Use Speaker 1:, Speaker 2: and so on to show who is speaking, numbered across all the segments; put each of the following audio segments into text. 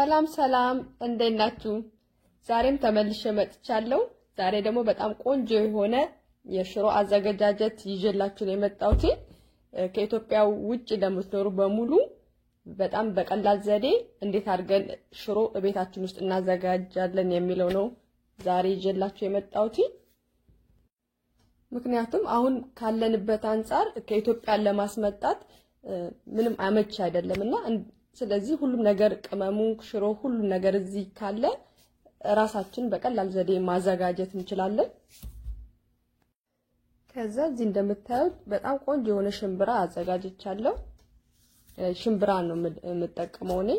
Speaker 1: ሰላም እንዴት ናችሁ? ዛሬም ተመልሼ መጥቻለሁ። ዛሬ ደግሞ በጣም ቆንጆ የሆነ የሽሮ አዘገጃጀት ይዤላችሁ ነው የመጣሁት። ከኢትዮጵያ ውጭ ለምትኖሩ በሙሉ በጣም በቀላል ዘዴ እንዴት አድርገን ሽሮ ቤታችን ውስጥ እናዘጋጃለን የሚለው ነው ዛሬ ይዤላችሁ የመጣሁት። ምክንያቱም አሁን ካለንበት አንፃር ከኢትዮጵያ ለማስመጣት ምንም አመች አይደለምና ስለዚህ ሁሉም ነገር ቅመሙ ሽሮ ሁሉም ነገር እዚህ ካለ ራሳችን በቀላል ዘዴ ማዘጋጀት እንችላለን። ከዛ እዚህ እንደምታዩት በጣም ቆንጆ የሆነ ሽምብራ አዘጋጅቻለሁ። ሽምብራ ነው የምጠቀመው እኔ።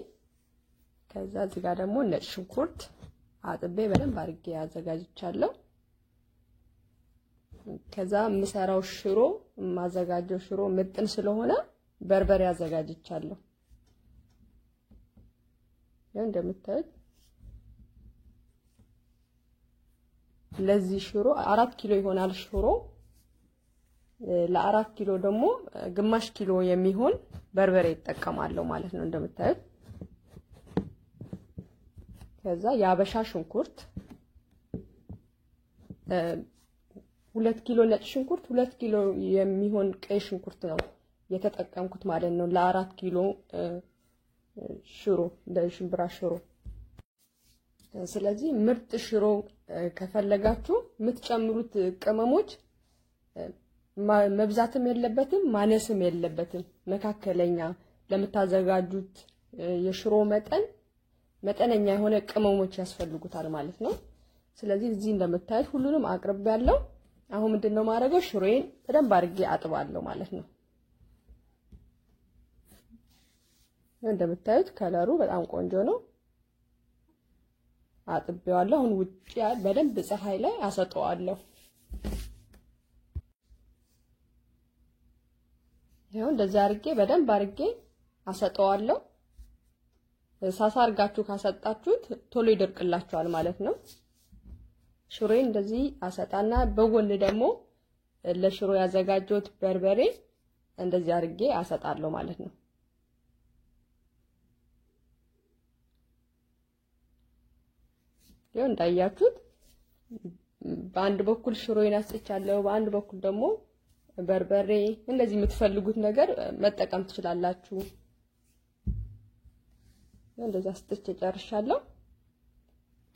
Speaker 1: ከዛ እዚህ ጋር ደግሞ ነጭ ሽንኩርት አጥቤ በደንብ አድርጌ አዘጋጅቻለሁ። ከዛ የምሰራው ሽሮ ማዘጋጀው ሽሮ ምጥን ስለሆነ በርበሬ አዘጋጅቻለሁ። እንደምታዩት ለዚህ ሽሮ 4 ኪሎ ይሆናል ሽሮ። ለ4 ኪሎ ደግሞ ግማሽ ኪሎ የሚሆን በርበሬ ይጠቀማለሁ ማለት ነው እንደምታዩት። ከዛ የአበሻ ሽንኩርት 2 ኪሎ ነጭ ሽንኩርት 2 ኪሎ የሚሆን ቀይ ሽንኩርት ነው የተጠቀምኩት ማለት ነው ለ4 ኪሎ ሽሮ ለሽምብራ ሽሮ። ስለዚህ ምርጥ ሽሮ ከፈለጋችሁ የምትጨምሩት ቅመሞች መብዛትም የለበትም ማነስም የለበትም፣ መካከለኛ ለምታዘጋጁት የሽሮ መጠነኛ የሆነ ቅመሞች ያስፈልጉታል ማለት ነው። ስለዚህ እዚህ እንደምታዩት ሁሉንም አቅርቤያለሁ። አሁን ምንድነው ማድረገው ሽሮዬን በደንብ አድርጌ አጥባለሁ ማለት ነው። እንደምታዩት ከለሩ በጣም ቆንጆ ነው። አጥቤዋለሁ። አሁን ውጪ በደንብ ፀሐይ ላይ አሰጠዋለሁ። ይሄው እንደዛ አድርጌ በደንብ አድርጌ አሰጠዋለሁ። ሳሳ አድርጋችሁ ካሰጣችሁት ቶሎ ይደርቅላችኋል ማለት ነው። ሽሮዬን እንደዚህ አሰጣና በጎን ደግሞ ለሽሮ ያዘጋጀሁት በርበሬ እንደዚህ አድርጌ አሰጣለሁ ማለት ነው። ይሄው እንዳያችሁት በአንድ በኩል ሽሮዬን አስጥቻለሁ፣ በአንድ በኩል ደግሞ በርበሬ። እንደዚህ የምትፈልጉት ነገር መጠቀም ትችላላችሁ። እንደዛ አስጥቼ ጨርሻለሁ።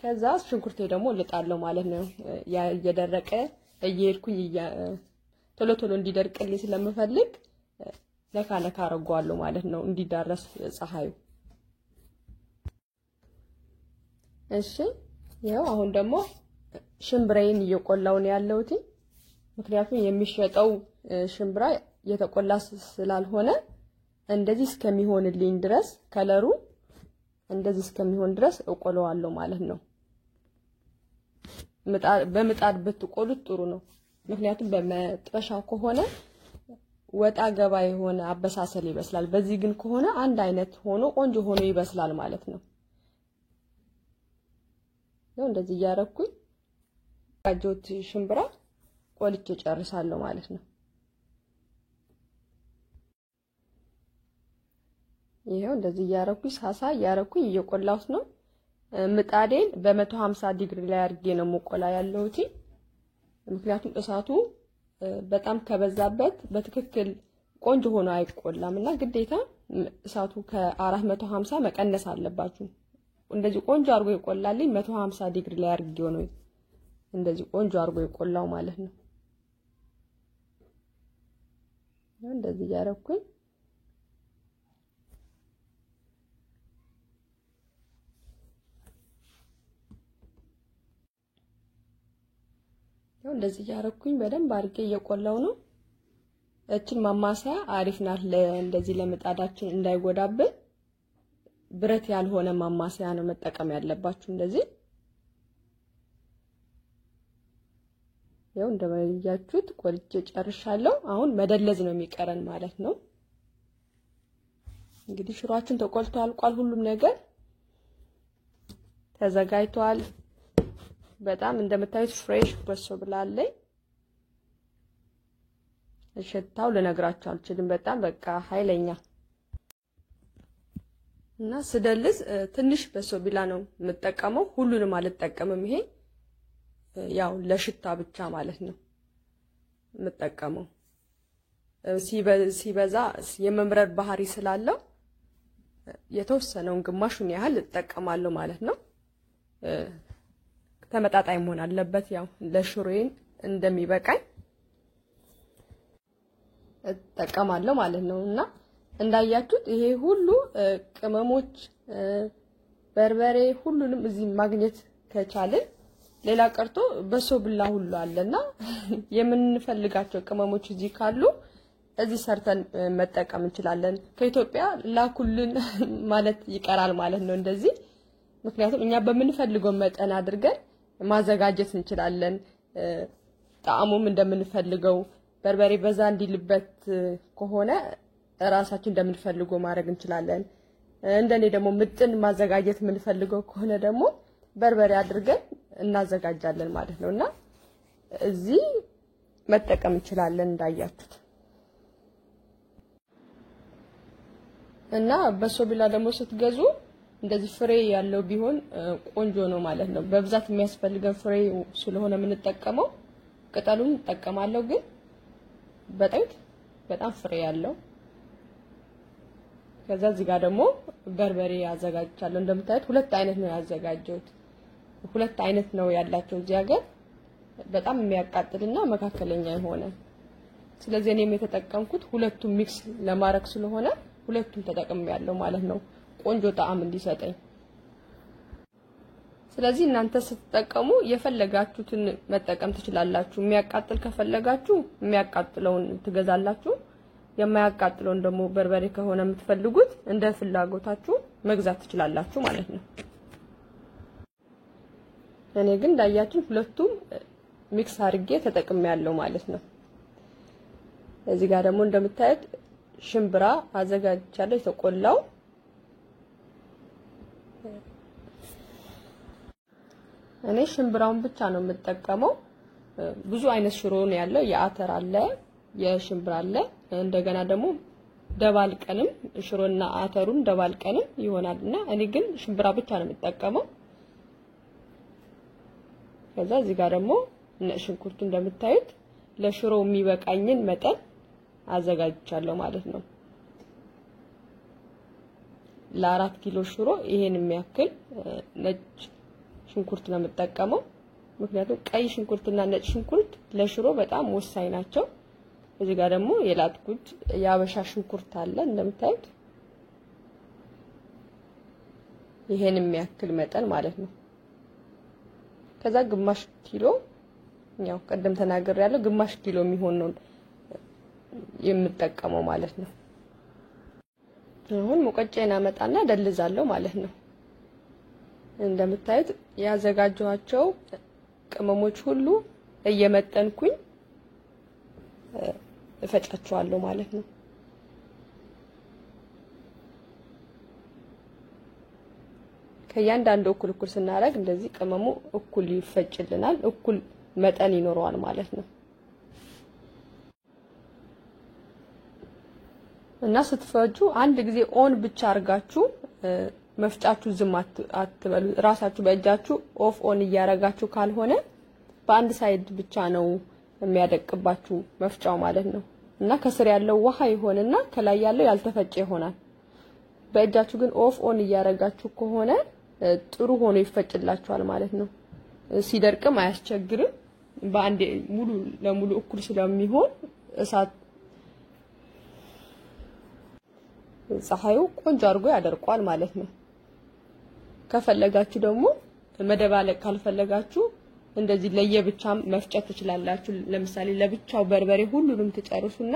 Speaker 1: ከዛ ሽንኩርቴ ደግሞ ልጣለሁ ማለት ነው። ያ እየደረቀ እየሄድኩኝ ቶሎ ቶሎ እንዲደርቅልኝ ስለምፈልግ ለካ አረጋዋለሁ ማለት ነው እንዲዳረስ ፀሐዩ። እሺ ያው አሁን ደግሞ ሽምብራዬን እየቆላው ነው ያለሁት። ምክንያቱም የሚሸጠው ሽምብራ የተቆላ ስላልሆነ እንደዚህ እስከሚሆንልኝ ድረስ ከለሩ እንደዚህ እስከሚሆን ድረስ እቆለዋለሁ ማለት ነው። በምጣድ ብትቆሉት ጥሩ ነው። ምክንያቱም በመጥበሻው ከሆነ ወጣ ገባ የሆነ አበሳሰል ይበስላል። በዚህ ግን ከሆነ አንድ አይነት ሆኖ ቆንጆ ሆኖ ይበስላል ማለት ነው። ነው እንደዚህ ያረኩኝ አጆት ሽምብራ ቆልጬ ጨርሳለሁ ማለት ነው። ይሄው እንደዚህ ያረኩኝ ሳሳ ያረኩኝ እየቆላሁት ነው። ምጣዴን በ150 ዲግሪ ላይ አድርጌ ነው መቆላ ያለሁት። ምክንያቱም እሳቱ በጣም ከበዛበት በትክክል ቆንጆ ሆኖ አይቆላምና ግዴታ እሳቱ ከ450 መቀነስ አለባችሁ። እንደዚህ ቆንጆ አርጎ ይቆላልኝ 150 ዲግሪ ላይ አድርጌው ነው እንደዚህ ቆንጆ አርጎ ይቆላው ማለት ነው። እንደዚህ ያረኩኝ እንደዚህ ያረኩኝ በደንብ አድርጌ እየቆላው ነው። እቺን ማማሰያ አሪፍ ናት እንደዚህ ለምጣዳችን እንዳይጎዳብን ብረት ያልሆነ ማማሰያ ነው መጠቀም ያለባችሁ። እንደዚህ ያው እንደማያችሁት ቆልጬ ጨርሻለሁ። አሁን መደለዝ ነው የሚቀረን ማለት ነው። እንግዲህ ሽሮአችን ተቆልቶ አልቋል። ሁሉም ነገር ተዘጋጅቷል። በጣም እንደምታዩት ፍሬሽ በሶ ብላለኝ። እሽታው ልነግራችሁ አልችልም። በጣም በቃ ኃይለኛ እና ስደልዝ ትንሽ በሶቢላ ነው የምጠቀመው፣ ሁሉንም አልጠቀምም። ይሄ ያው ለሽታ ብቻ ማለት ነው የምጠቀመው። ሲበዛ የመምረር ባህሪ ስላለው የተወሰነውን ግማሹን ያህል እጠቀማለሁ ማለት ነው። ተመጣጣኝ መሆን አለበት፣ ያው ለሽሮዬን እንደሚበቃኝ እጠቀማለሁ ማለት ነው። እና እንዳያችሁት ይሄ ሁሉ ቅመሞች፣ በርበሬ ሁሉንም እዚህ ማግኘት ከቻልን ሌላ ቀርቶ በሶብላ ሁሉ አለና የምንፈልጋቸው ቅመሞች እዚህ ካሉ እዚህ ሰርተን መጠቀም እንችላለን። ከኢትዮጵያ ላኩልን ማለት ይቀራል ማለት ነው እንደዚህ። ምክንያቱም እኛ በምንፈልገው መጠን አድርገን ማዘጋጀት እንችላለን። ጣዕሙም እንደምንፈልገው በርበሬ በዛ እንዲልበት ከሆነ ራሳችን እንደምንፈልገው ማድረግ እንችላለን። እንደኔ ደግሞ ምጥን ማዘጋጀት የምንፈልገው ከሆነ ደግሞ በርበሬ አድርገን እናዘጋጃለን ማለት ነውና እዚህ መጠቀም እንችላለን እንዳያችሁት። እና በሶቢላ ደግሞ ስትገዙ እንደዚህ ፍሬ ያለው ቢሆን ቆንጆ ነው ማለት ነው። በብዛት የሚያስፈልገን ፍሬ ስለሆነ የምንጠቀመው ቅጠሉን እንጠቀማለሁ፣ ግን በጣም ፍሬ ያለው። ከዛ እዚህ ጋር ደግሞ በርበሬ ያዘጋጃለሁ። እንደምታዩት ሁለት አይነት ነው ያዘጋጀሁት። ሁለት አይነት ነው ያላቸው እዚህ ሀገር፣ በጣም የሚያቃጥልና መካከለኛ የሆነ። ስለዚህ እኔም የተጠቀምኩት ሁለቱም ሚክስ ለማድረግ ስለሆነ ሁለቱም ተጠቅሜያለሁ ማለት ነው፣ ቆንጆ ጣዕም እንዲሰጠኝ። ስለዚህ እናንተ ስትጠቀሙ የፈለጋችሁትን መጠቀም ትችላላችሁ። የሚያቃጥል ከፈለጋችሁ የሚያቃጥለውን ትገዛላችሁ። የማያቃጥለውን ደግሞ በርበሬ ከሆነ የምትፈልጉት እንደ ፍላጎታችሁ መግዛት ትችላላችሁ ማለት ነው። እኔ ግን እንዳያችሁ ሁለቱም ሚክስ አድርጌ ተጠቅሜያለሁ ማለት ነው። እዚህ ጋር ደግሞ እንደምታዩት ሽምብራ አዘጋጅቻለሁ የተቆላው። እኔ ሽምብራውን ብቻ ነው የምጠቀመው። ብዙ አይነት ሽሮ ነው ያለው። የአተር አለ፣ የሽምብራ አለ። እንደገና ደግሞ ደባልቀንም ሽሮና አተሩን ደባልቀንም ይሆናልና እኔ ግን ሽምብራ ብቻ ነው የምጠቀመው። ከዛ እዚህ ጋር ደግሞ ሽንኩርቱ እንደምታዩት ለሽሮ የሚበቃኝን መጠን አዘጋጅቻለሁ ማለት ነው። ለ4 ኪሎ ሽሮ ይሄን የሚያክል ነጭ ሽንኩርት ነው የምጠቀመው። ምክንያቱም ቀይ ሽንኩርትና ነጭ ሽንኩርት ለሽሮ በጣም ወሳኝ ናቸው። እዚህ ጋር ደግሞ የላጥኩት የአበሻ ሽንኩርት አለ እንደምታዩት፣ ይሄን የሚያክል መጠን ማለት ነው። ከዛ ግማሽ ኪሎ ያው ቀደም ተናግሬያለሁ፣ ግማሽ ኪሎ የሚሆን ነው የምጠቀመው ማለት ነው። አሁን ሙቀጫዬን አመጣና ደልዛለሁ ማለት ነው። እንደምታዩት ያዘጋጀኋቸው ቅመሞች ሁሉ እየመጠንኩኝ እፈጫቸዋለሁ ማለት ነው። ከእያንዳንዱ እኩል ስናደርግ እንደዚህ ቅመሙ እኩል ይፈጭልናል፣ እኩል መጠን ይኖረዋል ማለት ነው። እና ስትፈጁ አንድ ጊዜ ኦን ብቻ አርጋችሁ መፍጫችሁ ዝም አትበሉ። ራሳችሁ በእጃችሁ ኦፍ ኦን እያረጋችሁ ካልሆነ በአንድ ሳይድ ብቻ ነው የሚያደቅባችሁ መፍጫው ማለት ነው። እና ከስር ያለው ውሃ ይሆንና ከላይ ያለው ያልተፈጨ ይሆናል። በእጃችሁ ግን ኦፍ ኦን እያረጋችሁ ከሆነ ጥሩ ሆኖ ይፈጭላችኋል ማለት ነው። ሲደርቅም አያስቸግርም። በአንድ ሙሉ ለሙሉ እኩል ስለሚሆን እሳት ፀሐዩ ቆንጆ አድርጎ ያደርቋል ማለት ነው። ከፈለጋችሁ ደግሞ መደባለቅ ካልፈለጋችሁ እንደዚህ ለየብቻም መፍጨት ትችላላችሁ። ለምሳሌ ለብቻው በርበሬ ሁሉንም ትጨርሱና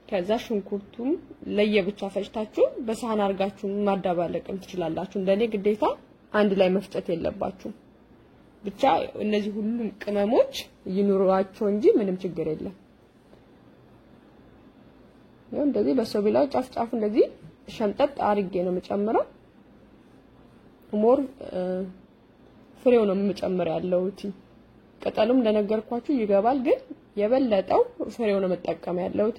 Speaker 1: ከዛ ሽንኩርቱም ለየብቻ ፈጭታችሁ በሳህን አርጋችሁ ማዳባለቅም ትችላላችሁ። እንደኔ ግዴታ አንድ ላይ መፍጨት የለባችሁ። ብቻ እነዚህ ሁሉም ቅመሞች ይኑሯቸው እንጂ ምንም ችግር የለም። ያው እንደዚህ በሶቢላው ጫፍ እንደዚህ ሸምጠጥ አርጌ ነው የምጨምረው። ሞር ፍሬው ነው የምጨምረው ያለውት። ቅጠሉም እንደነገርኳችሁ ይገባል፣ ግን የበለጠው ፍሬው ነው መጠቀም ያለውት።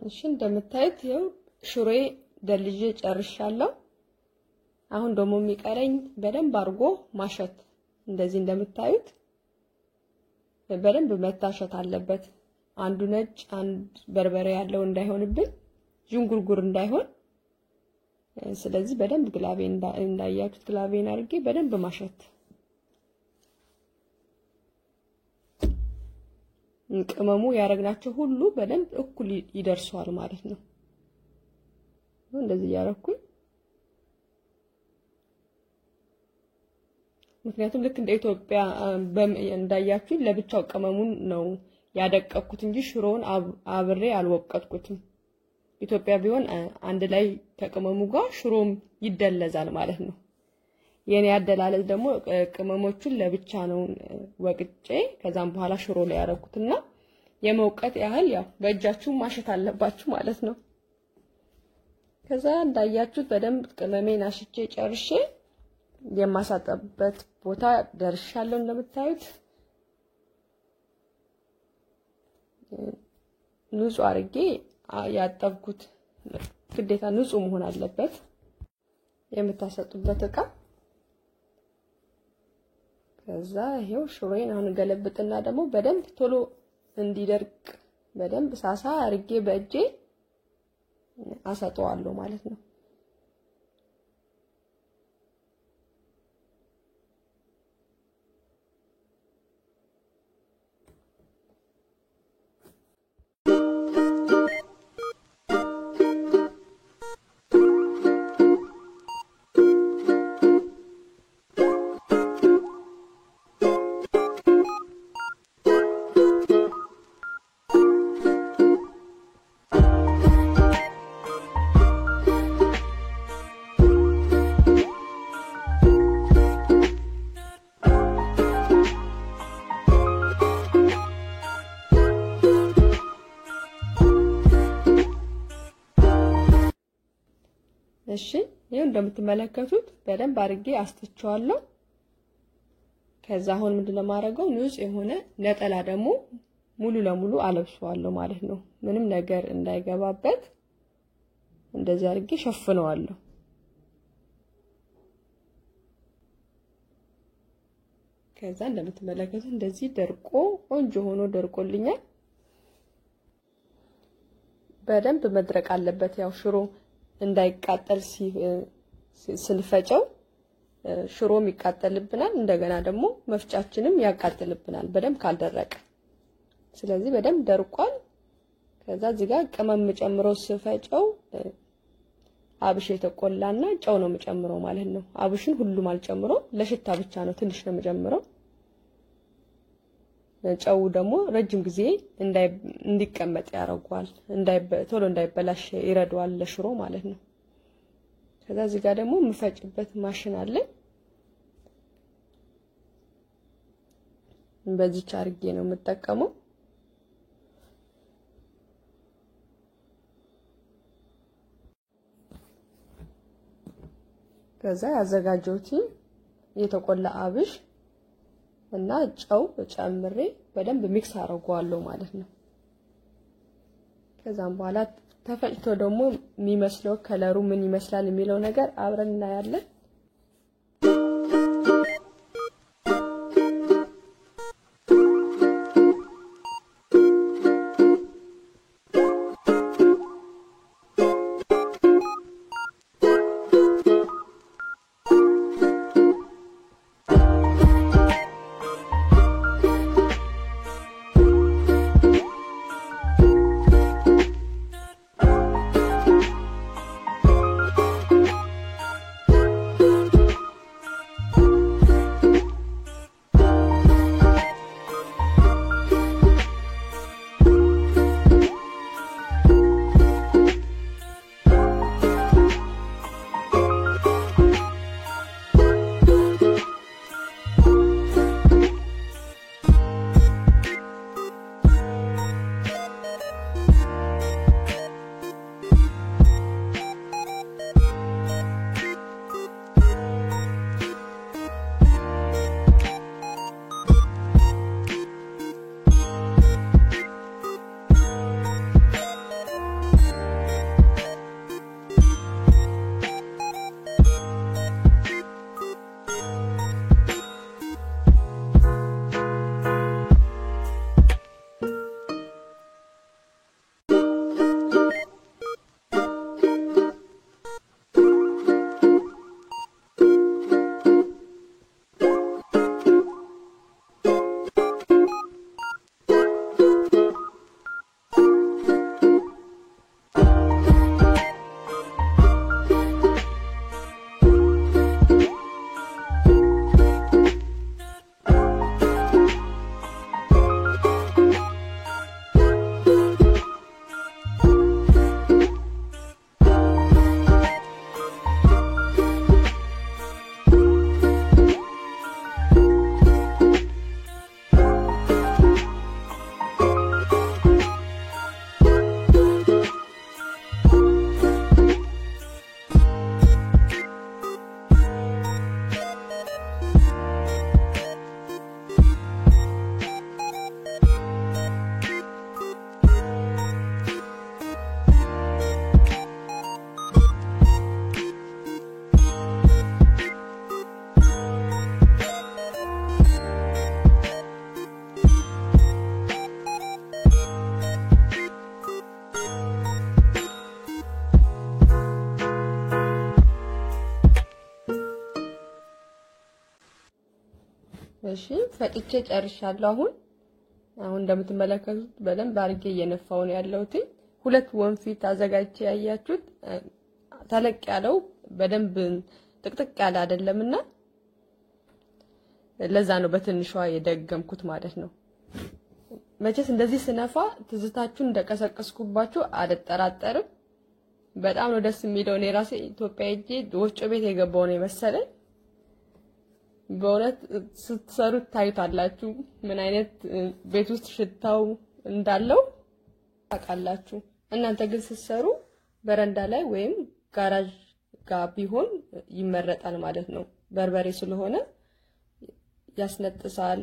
Speaker 1: እሺ እንደምታዩት ይኸው ሽሮዬ ደልዤ ጨርሻለሁ። አሁን ደግሞ የሚቀረኝ በደንብ አድርጎ ማሸት። እንደዚህ እንደምታዩት በደንብ መታሸት አለበት። አንዱ ነጭ አንድ በርበሬ ያለው እንዳይሆንብን፣ ዥንጉርጉር እንዳይሆን። ስለዚህ በደንብ ግላቤን እንዳያችሁት ግላቤን አድርጌ በደንብ ማሸት። ቅመሙ ያረግናቸው ሁሉ በደንብ እኩል ይደርሷል ማለት ነው። እንደዚህ ያረኩኝ ምክንያቱም ልክ እንደ ኢትዮጵያ እንዳያችሁኝ ለብቻው ቅመሙን ነው ያደቀኩት እንጂ ሽሮውን አብሬ አልወቀጥኩትም። ኢትዮጵያ ቢሆን አንድ ላይ ከቅመሙ ጋር ሽሮም ይደለዛል ማለት ነው። የኔ አደላለዝ ደግሞ ቅመሞቹን ለብቻ ነው ወቅጬ ከዛም በኋላ ሽሮ ላይ ያረኩትና የመውቀጥ ያህል ያው በእጃችሁ ማሸት አለባችሁ ማለት ነው። ከዛ እንዳያችሁት በደንብ ቅመሜን አሽቼ ጨርሼ የማሳጠብበት ቦታ ደርሻለሁ። እንደምታዩት ንጹህ አርጌ ያጠብኩት ግዴታ ንጹህ መሆን አለበት የምታሰጡበት እቃ። ከዛ ይሄው ሽሮዬን አሁን ገለብጥና ደግሞ በደንብ ቶሎ እንዲደርቅ በደንብ ሳሳ አርጌ በእጄ አሰጠዋለሁ ማለት ነው። እሺ ይሄው እንደምትመለከቱት በደንብ አድርጌ አስተቸዋለሁ። ከዛ አሁን ምንድነው ማረገው ንጹህ የሆነ ነጠላ ደግሞ ሙሉ ለሙሉ አለብሰዋለሁ ማለት ነው። ምንም ነገር እንዳይገባበት እንደዚህ አድርጌ ሸፍነዋለሁ። ከዛ እንደምትመለከቱት እንደዚህ ደርቆ ቆንጆ ሆኖ ደርቆልኛል። በደንብ መድረቅ አለበት። ያው ሽሮ እንዳይቃጠል ስንፈጨው ሽሮም ይቃጠልብናል፣ እንደገና ደግሞ መፍጫችንም ያቃጥልብናል በደንብ ካልደረቀ። ስለዚህ በደንብ ደርቋል። ከዛ እዚህ ጋር ቅመም ጨምረው ስፈጨው አብሽ የተቆላና ጨው ነው የምጨምረው ማለት ነው። አብሽን ሁሉም አልጨምረው፣ ለሽታ ብቻ ነው ትንሽ ነው የምጨምረው። ጨው ደግሞ ረጅም ጊዜ እንዲቀመጥ ያደርጋል፣ ቶሎ እንዳይበላሽ ይረዳዋል ለሽሮ ማለት ነው። ከዛ እዚህ ጋር ደግሞ የምፈጭበት ማሽን አለ። በዚህ አድርጌ ነው የምጠቀመው። ከዛ ያዘጋጀሁት የተቆላ አብሽ እና ጨው ጨምሬ በደንብ ሚክስ አደርገዋለሁ ማለት ነው። ከዛም በኋላ ተፈጭቶ ደግሞ የሚመስለው ከለሩ ምን ይመስላል የሚለው ነገር አብረን እናያለን። እሺ ፈጭቼ ጨርሻለሁ። አሁን እንደምትመለከቱት በደንብ አድርጌ እየነፋው ነው ያለሁት። ሁለት ወንፊት አዘጋጅቼ ያያችሁት ተለቅ ያለው በደንብ ጥቅጥቅ ያለ አይደለምና ለዛ ነው በትንሿ የደገምኩት ማለት ነው። መቼስ እንደዚህ ስነፋ ትዝታችሁን እንደቀሰቀስኩባችሁ አልጠራጠርም። በጣም ነው ደስ የሚለው። እኔ ራሴ ኢትዮጵያ ሄጄ ወፍጮ ቤት የገባው ነው የመሰለኝ። በእውነት ስትሰሩት ታዩታላችሁ ምን አይነት ቤት ውስጥ ሽታው እንዳለው ታውቃላችሁ። እናንተ ግን ስትሰሩ በረንዳ ላይ ወይም ጋራዥ ጋር ቢሆን ይመረጣል ማለት ነው። በርበሬ ስለሆነ ያስነጥሳል።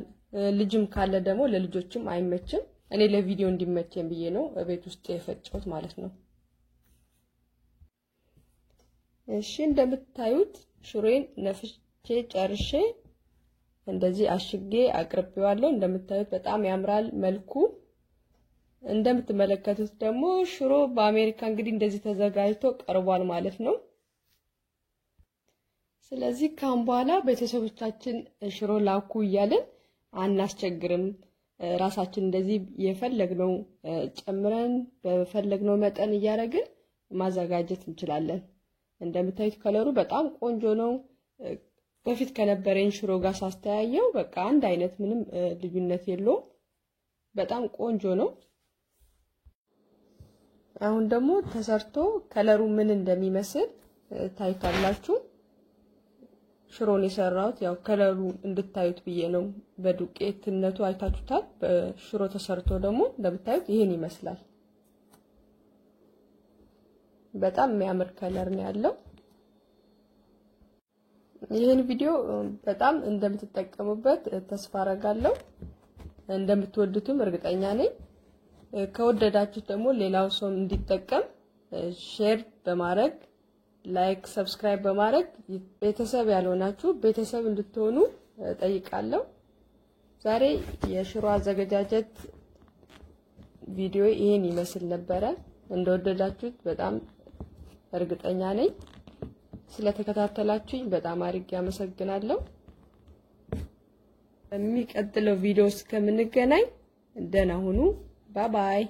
Speaker 1: ልጅም ካለ ደግሞ ለልጆችም አይመችም። እኔ ለቪዲዮ እንዲመቸኝ ብዬ ነው ቤት ውስጥ የፈጨሁት ማለት ነው። እሺ እንደምታዩት ሽሮዬን ነፍቼ ጨርሼ እንደዚህ አሽጌ አቅርቤዋለሁ። እንደምታዩት በጣም ያምራል መልኩ። እንደምትመለከቱት ደግሞ ሽሮ በአሜሪካ እንግዲህ እንደዚህ ተዘጋጅቶ ቀርቧል ማለት ነው። ስለዚህ ካሁን በኋላ ቤተሰቦቻችን ሽሮ ላኩ እያልን አናስቸግርም። ራሳችን እንደዚህ የፈለግነው ጨምረን በፈለግነው መጠን እያደረግን ማዘጋጀት እንችላለን። እንደምታዩት ከለሩ በጣም ቆንጆ ነው። በፊት ከነበረኝ ሽሮ ጋር ሳስተያየው በቃ አንድ አይነት ምንም ልዩነት የለውም። በጣም ቆንጆ ነው። አሁን ደግሞ ተሰርቶ ከለሩ ምን እንደሚመስል ታይታላችሁ። ሽሮን የሰራሁት ያው ከለሩ እንድታዩት ብዬ ነው። በዱቄትነቱ አይታችሁታል። በሽሮ ተሰርቶ ደግሞ እንደምታዩት ይሄን ይመስላል። በጣም የሚያምር ከለር ነው ያለው። ይሄን ቪዲዮ በጣም እንደምትጠቀሙበት ተስፋ አደርጋለሁ። እንደምትወዱትም እርግጠኛ ነኝ። ከወደዳችሁት ደግሞ ሌላው ሰው እንዲጠቀም ሼር በማድረግ ላይክ፣ ሰብስክራይብ በማድረግ ቤተሰብ ያልሆናችሁ ቤተሰብ እንድትሆኑ ጠይቃለሁ። ዛሬ የሽሮ አዘገጃጀት ቪዲዮ ይሄን ይመስል ነበረ። እንደወደዳችሁት በጣም እርግጠኛ ነኝ። ስለተከታተላችሁኝ በጣም አድርጌ አመሰግናለሁ። በሚቀጥለው ቪዲዮ እስከምንገናኝ ደህና ሁኑ። ባይ ባይ።